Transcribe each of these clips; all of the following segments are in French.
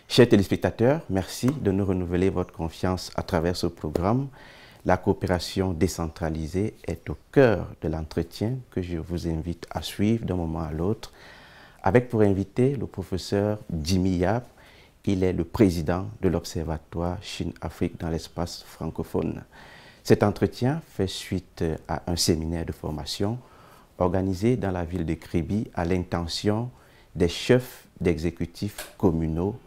Chers téléspectateurs, merci de nous renouveler votre confiance à travers ce programme. La coopération décentralisée est au cœur de l'entretien que je vous invite à suivre d'un moment à l'autre, avec pour invité le professeur Jimmy Yap. Il est le président de l'Observatoire Chine-Afrique dans l'espace francophone. Cet entretien fait suite à un séminaire de formation organisé dans la ville de Kribi à l'intention des chefs d'exécutifs communaux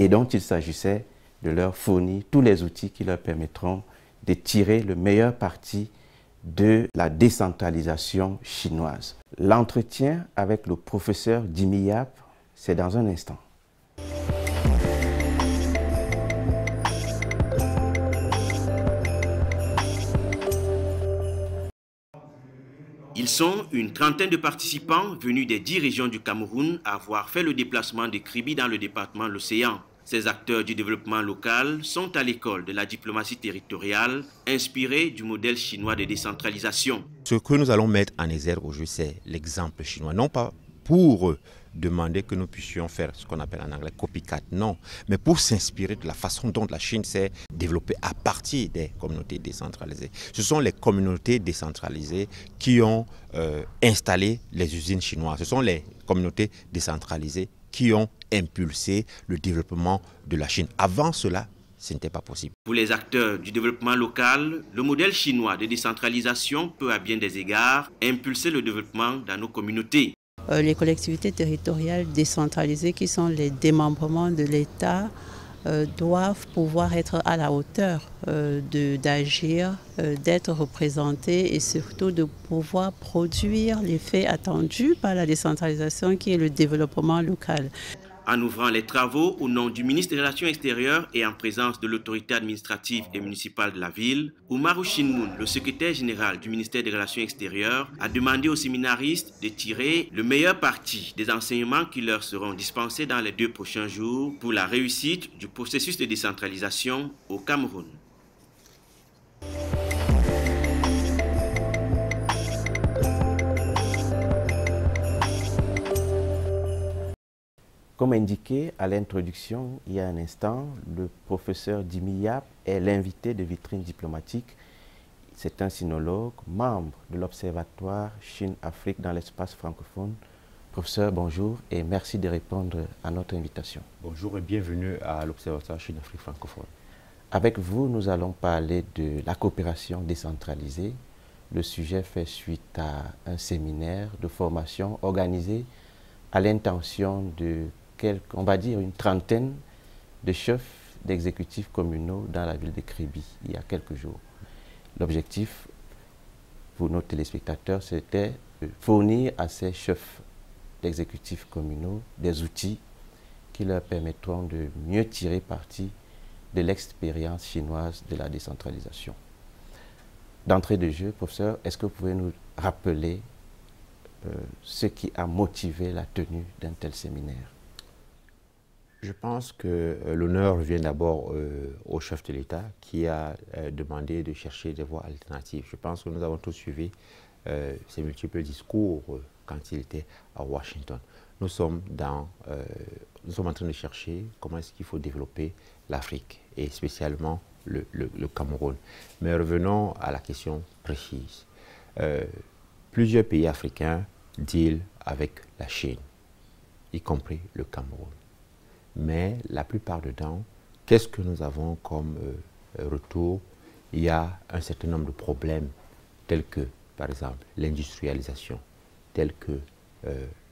et dont il s'agissait de leur fournir tous les outils qui leur permettront de tirer le meilleur parti de la décentralisation chinoise. L'entretien avec le professeur Jimmy Yap, c'est dans un instant. Ils sont une trentaine de participants venus des 10 régions du Cameroun à avoir fait le déplacement de Kribi dans le département de l'Océan. Ces acteurs du développement local sont à l'école de la diplomatie territoriale, inspirée du modèle chinois de décentralisation. Ce que nous allons mettre en exergue aujourd'hui, c'est l'exemple chinois. Non pas pour demander que nous puissions faire ce qu'on appelle en anglais copycat, non, mais pour s'inspirer de la façon dont la Chine s'est développée à partir des communautés décentralisées. Ce sont les communautés décentralisées qui ont installé les usines chinoises. Ce sont les communautés décentralisées qui ont impulsé le développement de la Chine. Avant cela, ce n'était pas possible. Pour les acteurs du développement local, le modèle chinois de décentralisation peut à bien des égards impulser le développement dans nos communautés. Les collectivités territoriales décentralisées qui sont les démembrements de l'État doivent pouvoir être à la hauteur d'agir, d'être représentées et surtout de pouvoir produire l'effet attendu par la décentralisation qui est le développement local. En ouvrant les travaux au nom du ministre des Relations extérieures et en présence de l'autorité administrative et municipale de la ville, Oumarou Shinmoun, le secrétaire général du ministère des Relations extérieures, a demandé aux séminaristes de tirer le meilleur parti des enseignements qui leur seront dispensés dans les 2 prochains jours pour la réussite du processus de décentralisation au Cameroun. Comme indiqué à l'introduction il y a un instant, le professeur Jimmy Yap est l'invité de Vitrine diplomatique. C'est un sinologue, membre de l'Observatoire Chine-Afrique dans l'espace francophone. Professeur, bonjour et merci de répondre à notre invitation. Bonjour et bienvenue à l'Observatoire Chine-Afrique francophone. Avec vous, nous allons parler de la coopération décentralisée. Le sujet fait suite à un séminaire de formation organisé à l'intention de on va dire une trentaine de chefs d'exécutifs communaux dans la ville de Kribi il y a quelques jours. L'objectif pour nos téléspectateurs, c'était de fournir à ces chefs d'exécutifs communaux des outils qui leur permettront de mieux tirer parti de l'expérience chinoise de la décentralisation. D'entrée de jeu, professeur, est-ce que vous pouvez nous rappeler ce qui a motivé la tenue d'un tel séminaire? Je pense que l'honneur revient d'abord au chef de l'État qui a demandé de chercher des voies alternatives. Je pense que nous avons tous suivi ses multiples discours quand il était à Washington. Nous sommes en train de chercher comment est-ce qu'il faut développer l'Afrique et spécialement le Cameroun. Mais revenons à la question précise. Plusieurs pays africains dealent avec la Chine, y compris le Cameroun. Mais la plupart du temps, qu'est-ce que nous avons comme retour? Il y a un certain nombre de problèmes tels que, par exemple, l'industrialisation, tels que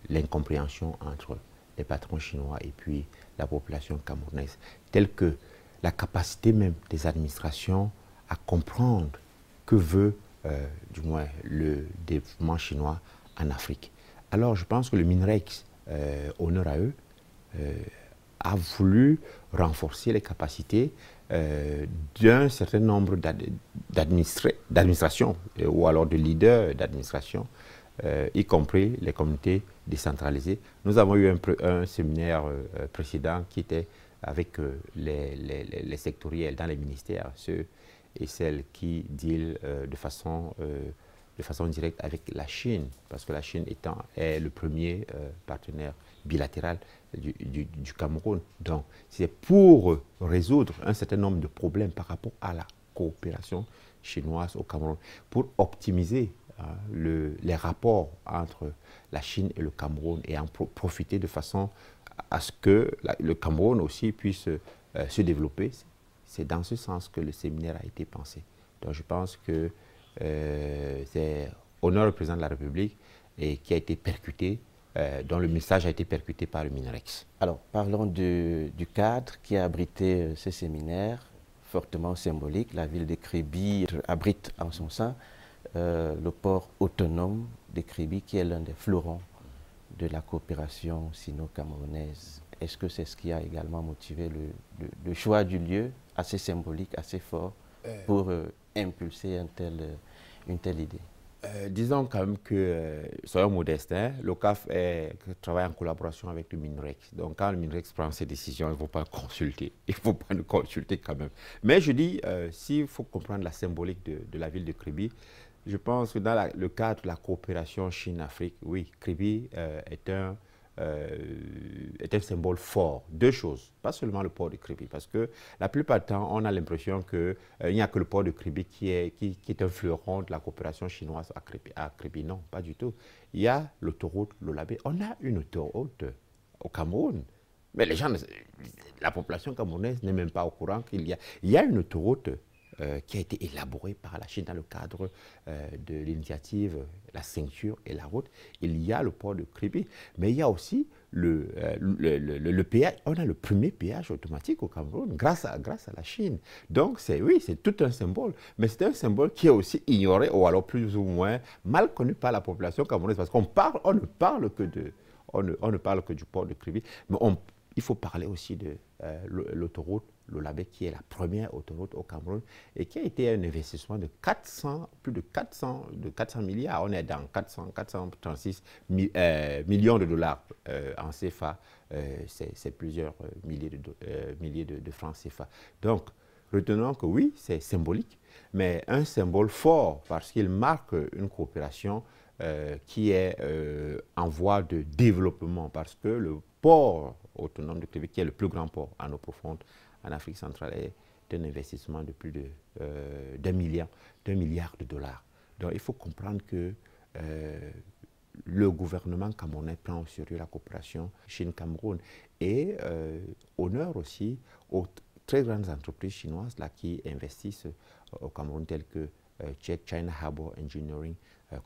l'incompréhension entre les patrons chinois et puis la population camerounaise, tels que la capacité même des administrations à comprendre que veut du moins le développement chinois en Afrique. Alors je pense que le MINREX, honneur à eux, a voulu renforcer les capacités d'un certain nombre d'administrations ou alors de leaders d'administration, y compris les communautés décentralisées. Nous avons eu un séminaire précédent qui était avec les sectoriels dans les ministères, ceux et celles qui dealent de façon de façon directe avec la Chine, parce que la Chine est le premier partenaire bilatéral du Cameroun. Donc, c'est pour résoudre un certain nombre de problèmes par rapport à la coopération chinoise au Cameroun, pour optimiser les rapports entre la Chine et le Cameroun et en profiter de façon à ce que le Cameroun aussi puisse se développer. C'est dans ce sens que le séminaire a été pensé. Donc je pense que c'est honneur au président de la République et qui a été percuté, dont le message a été percuté par le MINREX. Alors parlons du cadre qui a abrité ce séminaire fortement symbolique. La ville de Kribi abrite en son sein le port autonome de Kribi, qui est l'un des fleurons de la coopération sino-camerounaise. Est-ce que c'est ce qui a également motivé le choix du lieu assez symbolique, assez fort, pour impulser une telle idée? Disons quand même que, soyons modestes, hein, l'OCAF travaille en collaboration avec le MINREX. Donc quand le MINREX prend ses décisions, il ne faut pas consulter. Il ne faut pas nous consulter quand même. Mais je dis, s'il faut comprendre la symbolique de la ville de Kribi, je pense que dans le cadre de la coopération Chine-Afrique, oui, Kribi est un symbole fort. Deux choses, pas seulement le port de Kribi, parce que la plupart du temps, on a l'impression qu'il n'y a que le port de Kribi qui est un fleuron de la coopération chinoise à Kribi. Non, pas du tout. Il y a l'autoroute Lolabé. On a une autoroute au Cameroun, mais les gens, la population camerounaise n'est même pas au courant qu'il y a une autoroute qui a été élaborée par la Chine dans le cadre de l'initiative La Ceinture et la Route. Il y a le port de Kribi, mais il y a aussi le péage. On a le premier péage automatique au Cameroun grâce à la Chine. Donc, oui, c'est tout un symbole, mais c'est un symbole qui est aussi ignoré ou alors plus ou moins mal connu par la population camerounaise, parce qu'on ne parle que du port de Kribi, mais il faut parler aussi de l'autoroute Lolabé, qui est la première autoroute au Cameroun et qui a été un investissement de plus de 400 milliards. On est dans 436 millions de dollars en CFA. C'est plusieurs milliers de francs CFA. Donc, retenons que oui, c'est symbolique, mais un symbole fort parce qu'il marque une coopération qui est en voie de développement, parce que le port autonome de Kribi, qui est le plus grand port en eau profonde en Afrique centrale, est un investissement de plus d'1 milliard de dollars. Donc il faut comprendre que le gouvernement camerounais prend au sérieux la coopération Chine-Cameroun et honneur aussi aux très grandes entreprises chinoises là, qui investissent au Cameroun, telles que China Harbour Engineering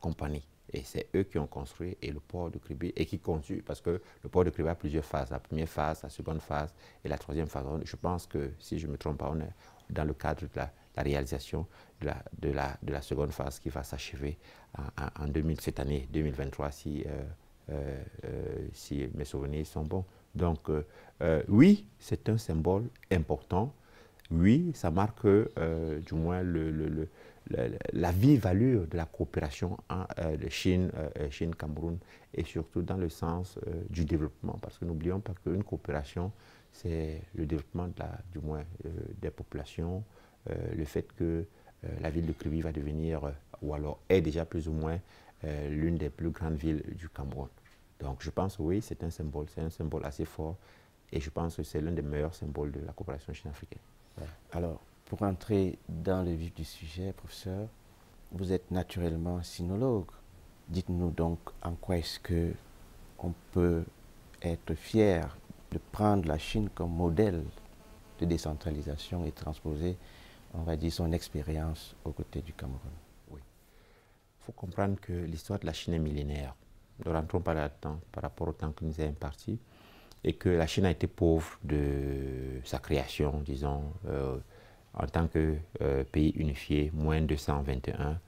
Company. Et c'est eux qui ont construit et le port de Kribi et qui construit, parce que le port de Kribi a plusieurs phases, la première phase, la seconde phase et la troisième phase. Je pense que, si je ne me trompe pas, on est dans le cadre de la réalisation de la seconde phase qui va s'achever cette année 2023, si mes souvenirs sont bons. Donc, oui, c'est un symbole important. Oui, ça marque du moins la vive allure de la coopération de Chine-Cameroun et surtout dans le sens du développement. Parce que n'oublions pas qu'une coopération, c'est le développement des populations, le fait que la ville de Kribi va devenir, ou alors est déjà plus ou moins, l'une des plus grandes villes du Cameroun. Donc je pense que oui, c'est un symbole assez fort et je pense que c'est l'un des meilleurs symboles de la coopération chine-africaine. Ouais. Alors, pour entrer dans le vif du sujet, professeur, vous êtes naturellement sinologue. Dites-nous donc en quoi est-ce qu'on peut être fier de prendre la Chine comme modèle de décentralisation et transposer, on va dire, son expérience aux côtés du Cameroun. Oui. Il faut comprendre que l'histoire de la Chine est millénaire. Ne rentrons pas là-dedans par rapport au temps que nous est imparti, et que la Chine a été pauvre de sa création, disons, en tant que pays unifié, moins 221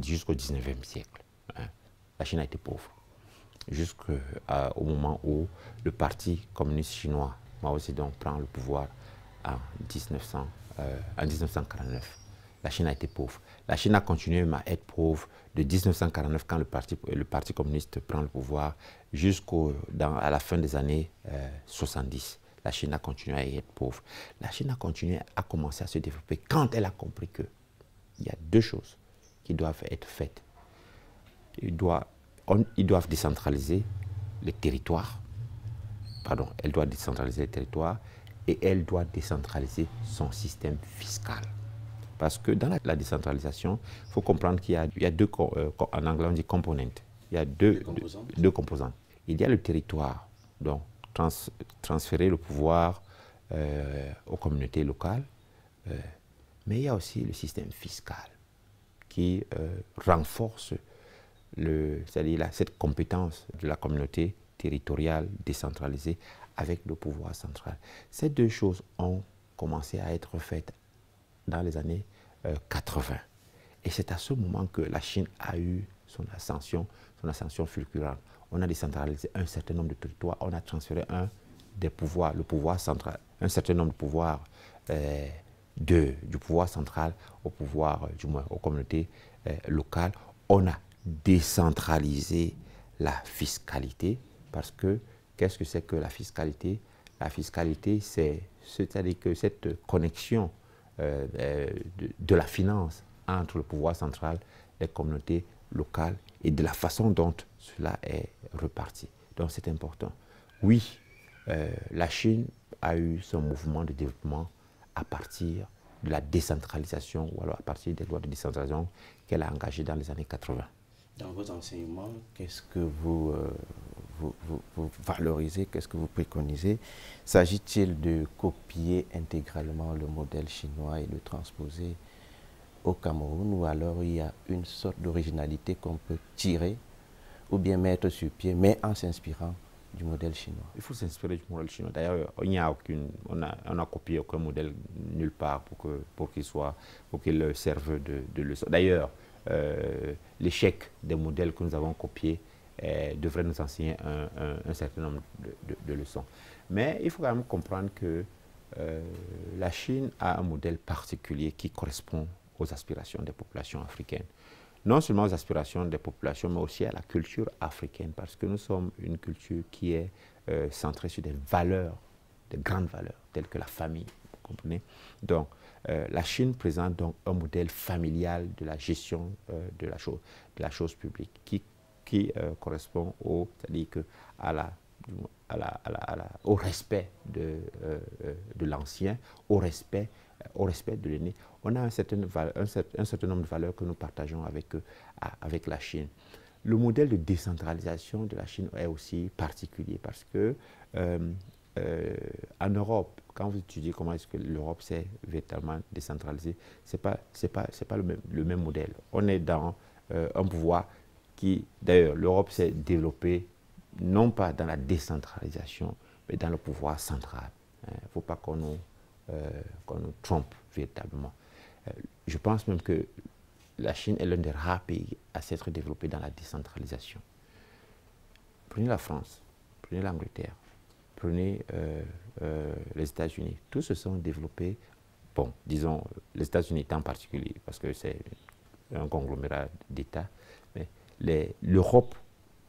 jusqu'au 19e siècle. Hein. La Chine a été pauvre jusqu'au moment où le Parti communiste chinois, Mao Zedong, prend le pouvoir en 1949. La Chine a été pauvre. La Chine a continué à être pauvre de 1949, quand le Parti communiste prend le pouvoir, à la fin des années 70. La Chine a continué à être pauvre. La Chine a commencé à se développer quand elle a compris qu'il y a deux choses qui doivent être faites ils doivent décentraliser les territoires. Pardon, elle doit décentraliser les territoires et elle doit décentraliser son système fiscal. Parce que dans la décentralisation, il faut comprendre qu'il y a deux, en anglais on dit components. Il y a deux composantes. Il y a le territoire, donc transférer le pouvoir aux communautés locales, mais il y a aussi le système fiscal qui renforce c'est-à-dire cette compétence de la communauté territoriale décentralisée avec le pouvoir central. Ces deux choses ont commencé à être faites dans les années 80. Et c'est à ce moment que la Chine a eu son ascension fulgurante. On a décentralisé un certain nombre de territoires, on a transféré le pouvoir central, un certain nombre de pouvoirs du pouvoir central au pouvoir, du moins aux communautés locales. On a décentralisé la fiscalité parce que qu'est-ce que c'est que la fiscalité? La fiscalité, c'est-à-dire que cette connexion de la finance entre le pouvoir central, les communautés locales et de la façon dont cela est reparti. Donc c'est important. Oui, la Chine a eu son mouvement de développement à partir de la décentralisation ou alors à partir des lois de décentralisation qu'elle a engagées dans les années 80. Dans vos enseignements, qu'est-ce que vous valorisez, qu'est-ce que vous préconisez? S'agit-il de copier intégralement le modèle chinois et de le transposer au Cameroun, ou alors il y a une sorte d'originalité qu'on peut tirer ou bien mettre sur pied, mais en s'inspirant du modèle chinois? Il faut s'inspirer du modèle chinois. D'ailleurs, on a copié aucun modèle nulle part pour qu'il serve de leçon. D'ailleurs, l'échec des modèles que nous avons copiés devrait nous enseigner un certain nombre de leçons. Mais il faut quand même comprendre que la Chine a un modèle particulier qui correspond aux aspirations des populations africaines. Non seulement aux aspirations des populations, mais aussi à la culture africaine, parce que nous sommes une culture qui est centrée sur des valeurs, des grandes valeurs, telles que la famille, vous comprenez? Donc, la Chine présente donc un modèle familial de la gestion de la chose publique qui correspond au respect de l'ancien, au respect de l'aîné. On a un certain nombre de valeurs que nous partageons avec la Chine. Le modèle de décentralisation de la Chine est aussi particulier parce que en Europe, quand vous étudiez comment est-ce que l'Europe s'est véritablement décentralisée, c'est pas le même modèle. On est dans un pouvoir qui, d'ailleurs, l'Europe s'est développée non pas dans la décentralisation, mais dans le pouvoir central. Il ne faut pas qu'on nous trompe véritablement. Je pense même que la Chine est l'un des rares pays à s'être développé dans la décentralisation. Prenez la France, prenez l'Angleterre, prenez les États-Unis. Tous se sont développés, bon, disons, les États-Unis en particulier, parce que c'est un conglomérat d'États, mais l'Europe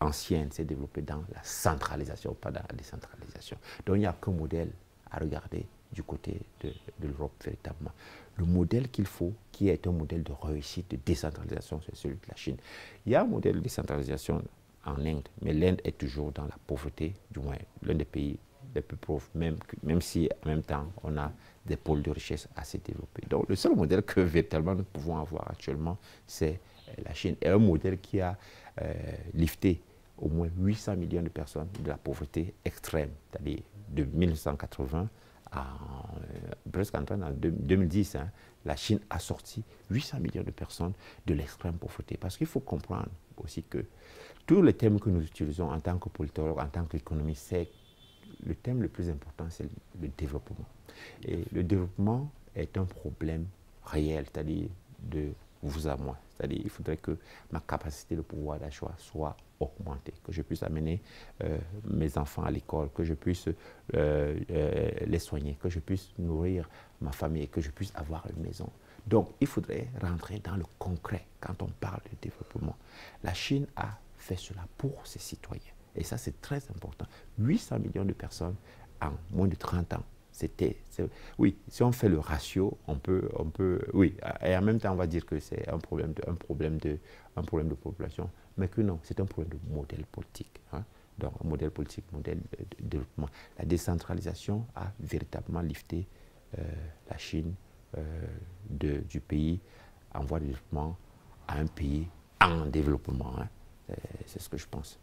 ancienne s'est développée dans la centralisation, pas dans la décentralisation. Donc il n'y a qu'un modèle à regarder du côté de l'Europe véritablement. Le modèle qu'il faut, qui est un modèle de réussite, de décentralisation, c'est celui de la Chine. Il y a un modèle de décentralisation en Inde, mais l'Inde est toujours dans la pauvreté, du moins l'un des pays les plus pauvres, même si en même temps on a des pôles de richesse assez développés. Donc le seul modèle que véritablement nous pouvons avoir actuellement, c'est la Chine. Et un modèle qui a lifté au moins 800 millions de personnes de la pauvreté extrême, c'est-à-dire de 1980 à presque en 2010, hein, la Chine a sorti 800 millions de personnes de l'extrême pauvreté. Parce qu'il faut comprendre aussi que tous les thèmes que nous utilisons en tant que politologue, en tant qu'économiste, c'est le thème le plus important, c'est le développement. Et le développement est un problème réel, c'est-à-dire de vous à moi. C'est-à-dire qu'il faudrait que ma capacité de pouvoir d'achat soit augmentée, que je puisse amener mes enfants à l'école, que je puisse les soigner, que je puisse nourrir ma famille, que je puisse avoir une maison. Donc, il faudrait rentrer dans le concret quand on parle de développement. La Chine a fait cela pour ses citoyens. Et ça, c'est très important. 800 millions de personnes en moins de 30 ans. Oui, si on fait le ratio, on peut, oui, et en même temps, on va dire que c'est un problème de population, mais que non, c'est un problème de modèle politique. Hein. Donc, modèle politique, modèle de développement. La décentralisation a véritablement lifté la Chine du pays en voie de développement à un pays en développement. Hein. C'est ce que je pense.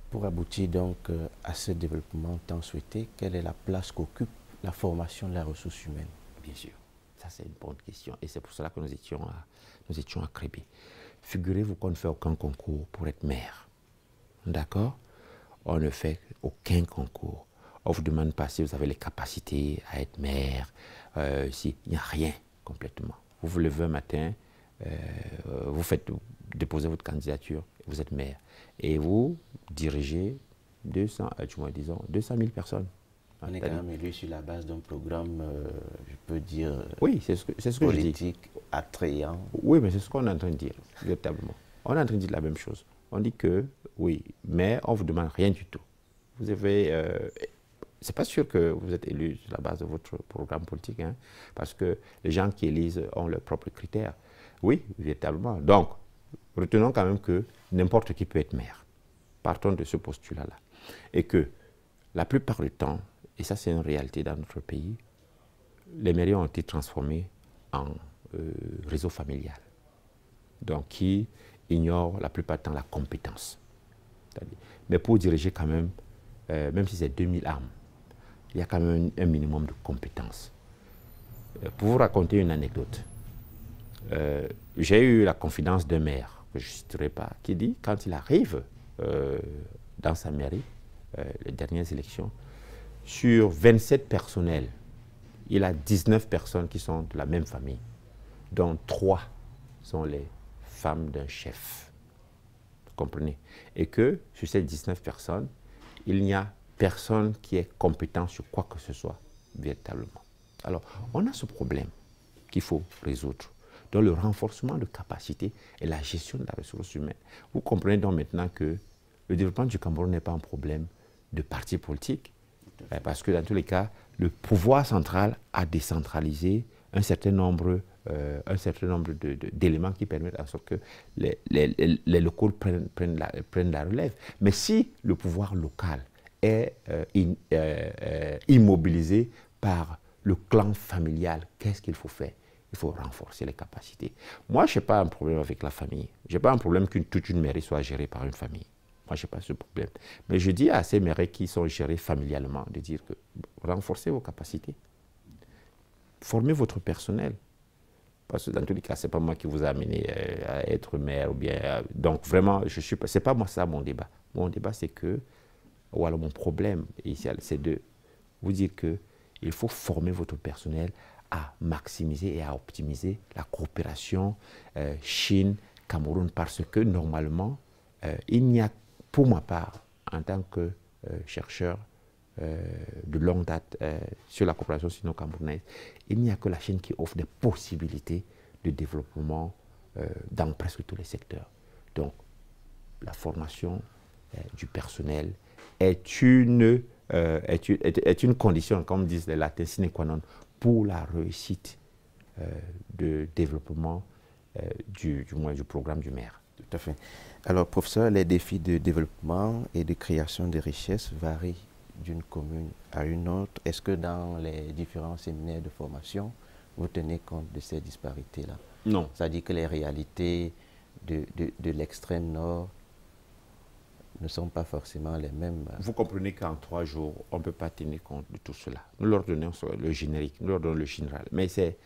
Pour aboutir donc à ce développement tant souhaité, quelle est la place qu'occupe la formation de la ressource humaine? Bien sûr, ça c'est une bonne question et c'est pour cela que nous étions à Krébé. Figurez-vous qu'on ne fait aucun concours pour être maire. D'accord? On ne fait aucun concours. On ne vous demande pas si vous avez les capacités à être maire, il n'y a rien complètement. Vous vous levez un matin, vous déposez votre candidature, vous êtes maire. Et vous dirigez 200 000 personnes. On est quand même élu sur la base d'un programme, je peux dire, oui, c'est ce que politique je dis. Attrayant. Oui, mais c'est ce qu'on est en train de dire, véritablement. On est en train de dire la même chose. On dit que, oui, mais on ne vous demande rien du tout. Vous avez... c'est pas sûr que vous êtes élu sur la base de votre programme politique, hein, parce que les gens qui élisent ont leurs propres critères. Oui, véritablement. Donc, retenons quand même que n'importe qui peut être maire. Partons de ce postulat-là. Et que la plupart du temps, et ça c'est une réalité dans notre pays, les mairies ont été transformées en réseau familial. Donc, qui ignorent la plupart du temps la compétence. Mais pour diriger quand même, même si c'est 2000 âmes, il y a quand même un minimum de compétences. Pour vous raconter une anecdote, j'ai eu la confidence d'un maire, que je ne citerai pas, qui dit, quand il arrive dans sa mairie, les dernières élections, sur 27 personnels, il a 19 personnes qui sont de la même famille, dont 3 sont les femmes d'un chef. Vous comprenez? Et que sur ces 19 personnes, il n'y a personne qui est compétent sur quoi que ce soit, véritablement. Alors, on a ce problème qu'il faut résoudre. Donc, le renforcement de capacité et la gestion de la ressource humaine. Vous comprenez donc maintenant que le développement du Cameroun n'est pas un problème de parti politique, parce que dans tous les cas, le pouvoir central a décentralisé un certain nombre d'éléments qui permettent à ce que les locaux prennent la relève. Mais si le pouvoir local est immobilisé par le clan familial, qu'est-ce qu'il faut faire? Il faut renforcer les capacités. Moi, je n'ai pas un problème avec la famille. Je n'ai pas un problème toute une mairie soit gérée par une famille. Moi, je n'ai pas ce problème. Mais je dis à ces mairies qui sont gérées familialement de dire que renforcez vos capacités. Formez votre personnel. Parce que dans tous les cas, ce n'est pas moi qui vous ai amené à être maire ou bien... donc vraiment, ce n'est pas moi ça mon débat. Mon débat, c'est que... ou alors mon problème ici, c'est de vous dire qu'il faut former votre personnel à maximiser et à optimiser la coopération Chine-Cameroun parce que normalement, il n'y a, pour ma part, en tant que chercheur de longue date sur la coopération sino-camerounaise, il n'y a que la Chine qui offre des possibilités de développement dans presque tous les secteurs. Donc, la formation du personnel est une condition, comme disent les Latins, sine qua non, pour la réussite de développement du programme du maire. Tout à fait. Alors, professeur, les défis de développement et de création de richesses varient d'une commune à une autre. Est-ce que dans les différents séminaires de formation, vous tenez compte de ces disparités-là? Non. C'est-à-dire que les réalités de l'extrême nord ne sont pas forcément les mêmes. Vous comprenez qu'en 3 jours, on ne peut pas tenir compte de tout cela. Nous leur donnons le générique, nous leur donnons le général. Mais c'est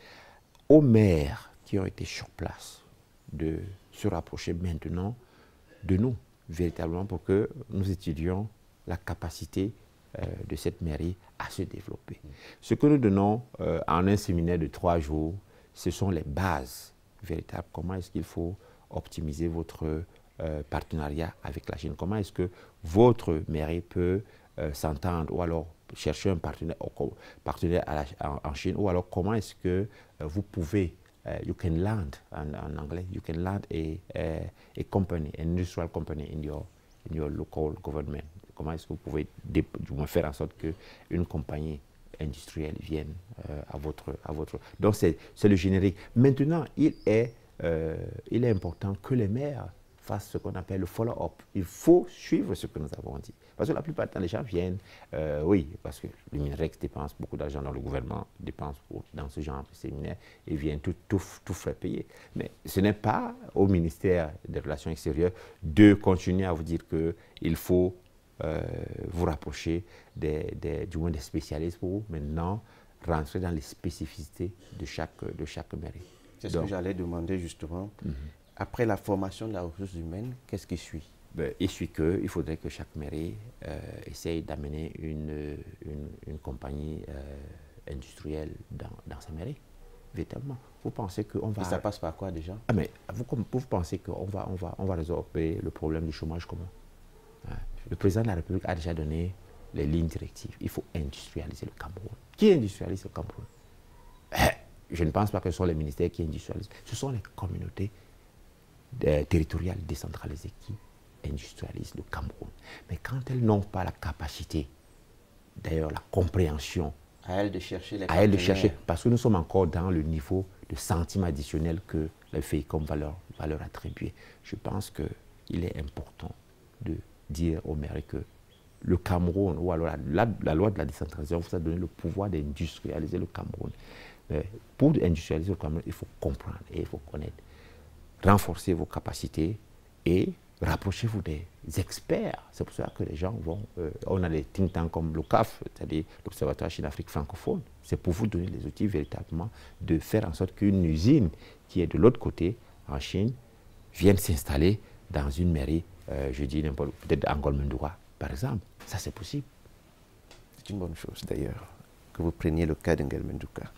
aux maires qui ont été sur place de se rapprocher maintenant de nous, véritablement, pour que nous étudions la capacité de cette mairie à se développer. Ce que nous donnons en un séminaire de 3 jours, ce sont les bases véritables. Comment est-ce qu'il faut optimiser votre partenariat avec la Chine? Comment est-ce que votre mairie peut s'entendre ou alors chercher un partenaire en Chine? Ou alors comment est-ce que vous pouvez, you can land, en anglais, you can land a company, an industrial company in your local government. Comment est-ce que vous pouvez faire en sorte qu'une compagnie industrielle vienne à votre... Donc c'est le générique. Maintenant, il est important que les maires fasse ce qu'on appelle le follow-up. Il faut suivre ce que nous avons dit. Parce que la plupart du temps, les gens viennent, oui, parce que le MINREX dépense beaucoup d'argent, dans le gouvernement dépense dans ce genre de séminaire, et viennent tout frais payer. Mais ce n'est pas au ministère des Relations extérieures de continuer à vous dire qu'il faut vous rapprocher du moins des spécialistes pour maintenant rentrer dans les spécificités de chaque mairie. C'est ce que j'allais demander justement. Après la formation de la ressource humaine, qu'est-ce qui suit? Il suit qu'il faudrait que chaque mairie essaye d'amener une compagnie industrielle dans sa mairie, véritablement. Vous pensez qu'on va... Et ça passe par quoi déjà? Mais vous pensez qu'on va résoudre le problème du chômage comment? Le président de la République a déjà donné les lignes directives. Il faut industrialiser le Cameroun. Qui industrialise le Cameroun? Je ne pense pas que ce sont les ministères qui industrialisent. Ce sont les communautés territoriales décentralisées qui industrialisent le Cameroun. Mais quand elles n'ont pas la capacité, d'ailleurs la compréhension, à elles de chercher les à elles de chercher, parce que nous sommes encore dans le niveau de centimes additionnels que le FEICOM va leur attribuer. Je pense qu'il est important de dire aux maires que le Cameroun, ou alors la loi de la décentralisation vous a donné le pouvoir d'industrialiser le Cameroun. Mais pour industrialiser le Cameroun, il faut comprendre et il faut connaître. Renforcer vos capacités et rapprochez-vous des experts. C'est pour ça que les gens vont... on a des think tanks comme l'OCAF, c'est-à-dire l'Observatoire Chine-Afrique francophone. C'est pour vous donner les outils véritablement de faire en sorte qu'une usine qui est de l'autre côté, en Chine, vienne s'installer dans une mairie, je dis n'importe, peut-être à Ngolmendoura, par exemple. Ça, c'est possible. C'est une bonne chose, d'ailleurs, que vous preniez le cas d'Ngolmendoura.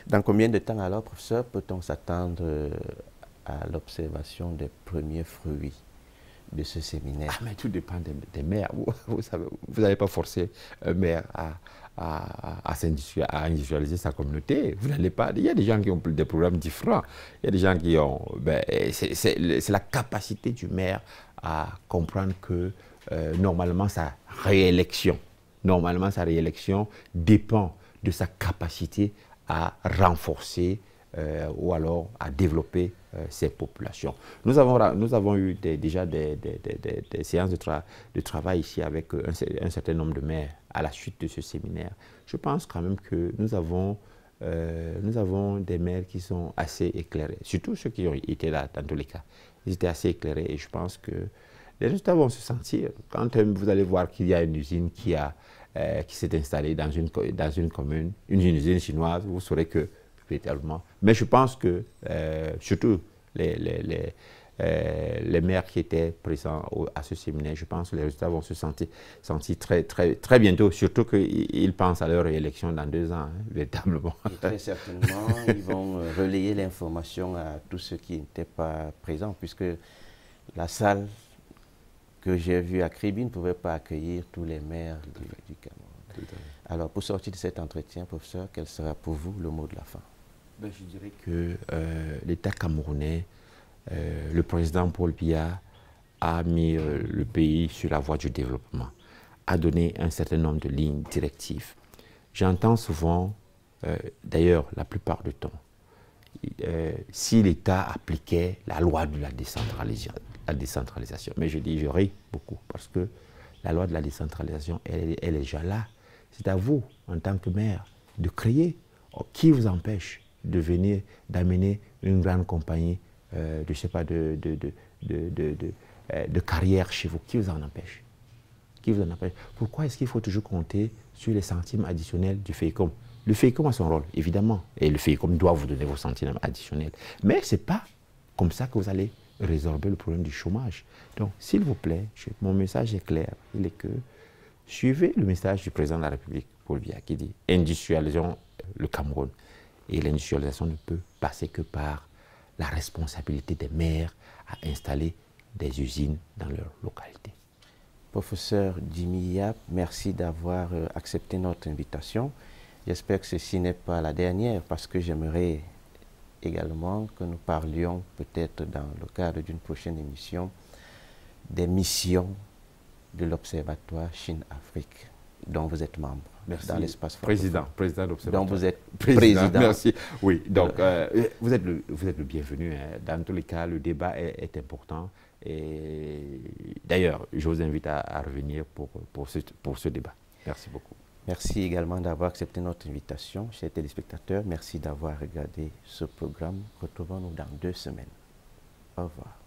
Dans combien de temps, alors, professeur, peut-on s'attendre à l'observation des premiers fruits de ce séminaire? Mais tout dépend des maires. Vous n'allez pas forcer un maire à industrialiser sa communauté. Vous n'allez pas. Il y a des gens qui ont des programmes différents. Il y a des gens qui ont... c'est la capacité du maire à comprendre que normalement sa réélection dépend de sa capacité à renforcer ou alors à développer ces populations. Nous avons eu déjà des séances de travail ici avec un certain nombre de maires à la suite de ce séminaire. Je pense quand même que nous avons des maires qui sont assez éclairés, surtout ceux qui ont été là dans tous les cas. Ils étaient assez éclairés et je pense que les résultats vont se sentir. Quand vous allez voir qu'il y a une usine qui s'est installée dans une commune, une usine chinoise, vous saurez que véritablement. Mais je pense que surtout les maires qui étaient présents à ce séminaire, je pense que les résultats vont se sentir très bientôt, surtout qu'ils pensent à leur réélection dans 2 ans, véritablement. Et très certainement, ils vont relayer l'information à tous ceux qui n'étaient pas présents, puisque la salle que j'ai vue à Kribi ne pouvait pas accueillir tous les maires du Cameroun. Alors, pour sortir de cet entretien, professeur, quel sera pour vous le mot de la fin? Je dirais que l'État camerounais, le président Paul Biya a mis le pays sur la voie du développement, a donné un certain nombre de lignes directives. J'entends souvent, d'ailleurs la plupart du temps, si l'État appliquait la loi de la décentralisation. Mais je dis, je ris beaucoup parce que la loi de la décentralisation, elle est déjà là. C'est à vous, en tant que maire, de créer. Qui vous empêche de venir, d'amener une grande compagnie je sais pas, de carrière chez vous? Qui vous en empêche? Qui vous en empêche? Pourquoi est-ce qu'il faut toujours compter sur les centimes additionnels du FEICOM? Le FEICOM a son rôle, évidemment, et le FEICOM doit vous donner vos centimes additionnels. Mais ce n'est pas comme ça que vous allez résorber le problème du chômage. Donc, s'il vous plaît, mon message est clair, il est que suivez le message du président de la République, Paul Biya, qui dit « Industrialisons le Cameroun ». Et l'industrialisation ne peut passer que par la responsabilité des maires à installer des usines dans leur localité. Professeur Jimmy Yap, merci d'avoir accepté notre invitation. J'espère que ceci n'est pas la dernière parce que j'aimerais également que nous parlions peut-être dans le cadre d'une prochaine émission des missions de l'Observatoire Chine-Afrique dont vous êtes membre. dans l'espace francophone. Président d'Observatoire. Donc vous êtes président. Merci. Oui, donc vous êtes le bienvenu. Hein. Dans tous les cas, le débat est important. Et d'ailleurs, je vous invite à revenir pour ce débat. Merci beaucoup. Merci également d'avoir accepté notre invitation, chers téléspectateurs. Merci d'avoir regardé ce programme. Retrouvons-nous dans 2 semaines. Au revoir.